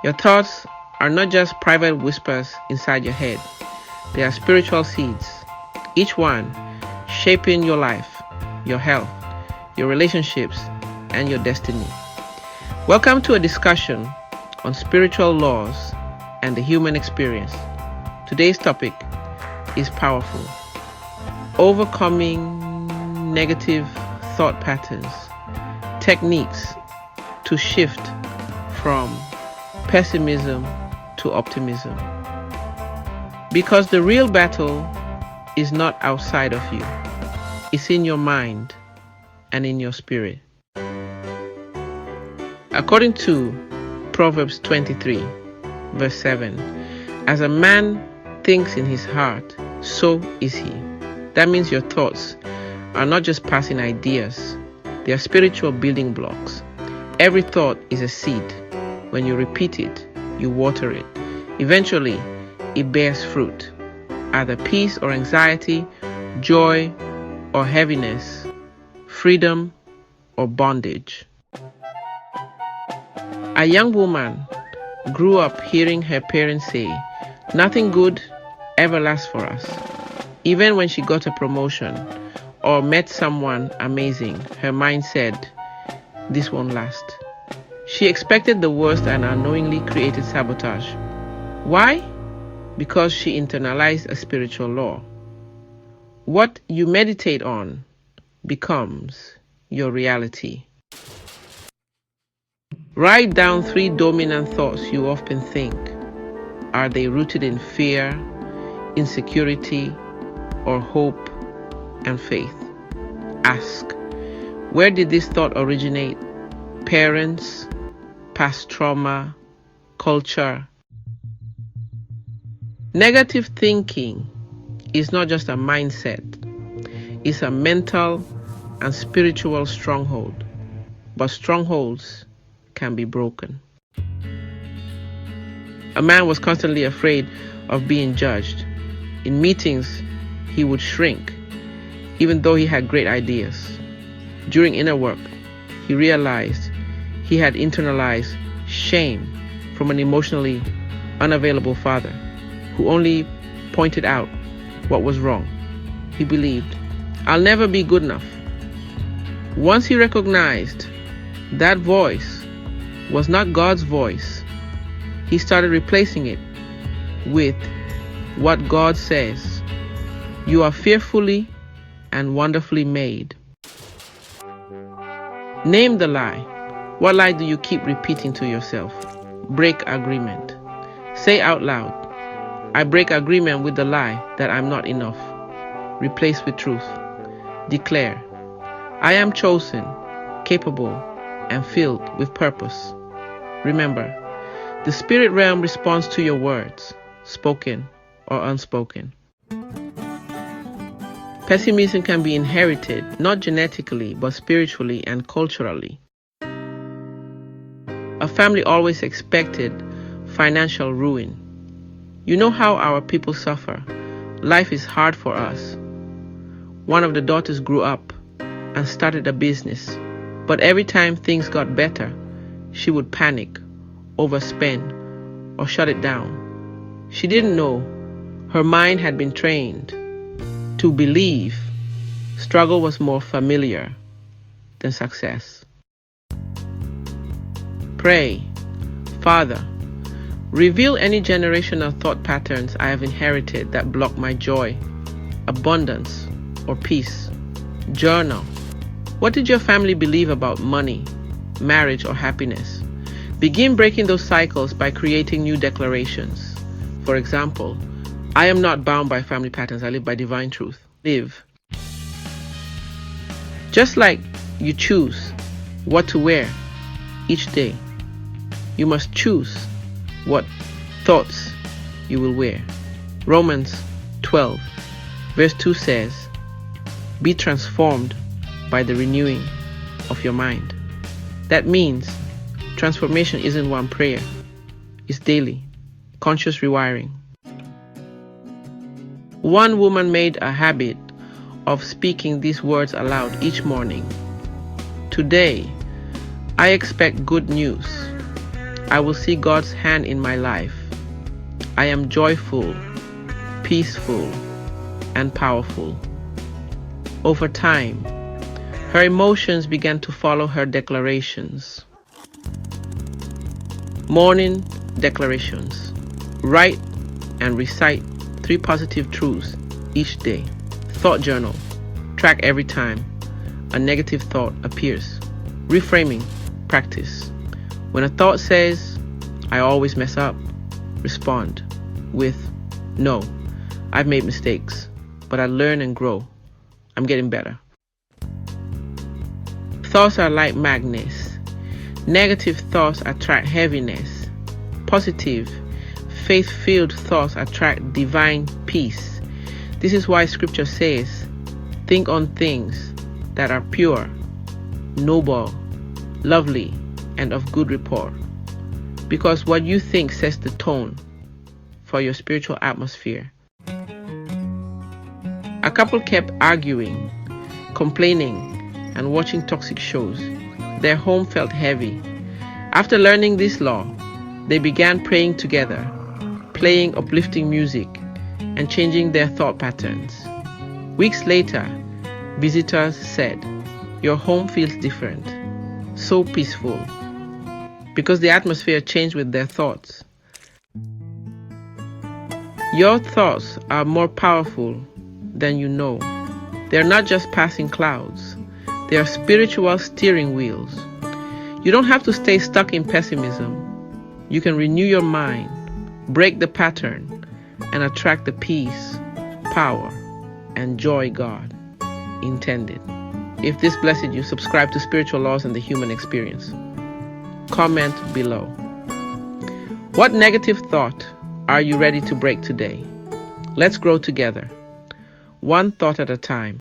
Your thoughts are not just private whispers inside your head. They are spiritual seeds, each one shaping your life, your health, your relationships, and your destiny. Welcome to a discussion on spiritual laws and the human experience. Today's topic is powerful. Overcoming negative thought patterns, techniques to shift from pessimism to optimism. Because the real battle is not outside of you. It's in your mind and in your spirit. According to Proverbs 23, verse 7, as a man thinks in his heart, so is he. That means your thoughts are not just passing ideas, they are spiritual building blocks. Every thought is a seed. When you repeat it, you water it. Eventually, it bears fruit, either peace or anxiety, joy or heaviness, freedom or bondage. A young woman grew up hearing her parents say, "Nothing good ever lasts for us." Even when she got a promotion or met someone amazing, her mind said, "This won't last." She expected the worst and unknowingly created sabotage. Why? Because she internalized a spiritual law. What you meditate on becomes your reality. Write down 3 dominant thoughts you often think. Are they rooted in fear, insecurity, or hope and faith? Ask, where did this thought originate? Parents, past trauma, culture. Negative thinking is not just a mindset. It's a mental and spiritual stronghold. But strongholds can be broken. A man was constantly afraid of being judged. In meetings, he would shrink, even though he had great ideas. During inner work, he realized he had internalized shame from an emotionally unavailable father who only pointed out what was wrong. He believed, "I'll never be good enough." Once he recognized that voice was not God's voice, he started replacing it with what God says. "You are fearfully and wonderfully made." Name the lie. What lie do you keep repeating to yourself? Break agreement. Say out loud, "I break agreement with the lie that I'm not enough." Replace with truth. Declare, "I am chosen, capable, and filled with purpose." Remember, the spirit realm responds to your words, spoken or unspoken. Pessimism can be inherited, not genetically, but spiritually and culturally. A family always expected financial ruin. You know how our people suffer. Life is hard for us. One of the daughters grew up and started a business, but every time things got better, she would panic, overspend, or shut it down. She didn't know her mind had been trained to believe struggle was more familiar than success. Pray, "Father, reveal any generational thought patterns I have inherited that block my joy, abundance, or peace." Journal. What did your family believe about money, marriage, or happiness? Begin breaking those cycles by creating new declarations. For example, "I am not bound by family patterns. I live by divine truth." Live. Just like you choose what to wear each day, you must choose what thoughts you will wear. Romans 12, verse 2 says, "Be transformed by the renewing of your mind." That means transformation isn't one prayer. It's daily, conscious rewiring. One woman made a habit of speaking these words aloud each morning. "Today, I expect good news. I will see God's hand in my life. I am joyful, peaceful, and powerful. Over time, her emotions began to follow her declarations. Morning declarations. Write and recite 3 positive truths each day. Thought journal. Track every time a negative thought appears. Reframing practice. When a thought says, I always mess up, respond with, no, I've made mistakes, but I learn and grow. I'm getting better. Thoughts are like magnets. Negative thoughts attract heaviness. Positive, faith-filled thoughts attract divine peace. This is why scripture says, think on things that are pure, noble, lovely, and of good report. Because what you think sets the tone for your spiritual atmosphere. A couple kept arguing, complaining, and watching toxic shows. Their home felt heavy. After learning this law, they began praying together, playing uplifting music, and changing their thought patterns. Weeks later, visitors said, your home feels different, so peaceful, because the atmosphere changed with their thoughts. Your thoughts are more powerful than you know. They're not just passing clouds. They are spiritual steering wheels. You don't have to stay stuck in pessimism. You can renew your mind, break the pattern, and attract the peace, power, and joy God intended. If this blessed you, subscribe to Spiritual Laws and the Human Experience. Comment below. What negative thought are you ready to break today? Let's grow together, one thought at a time.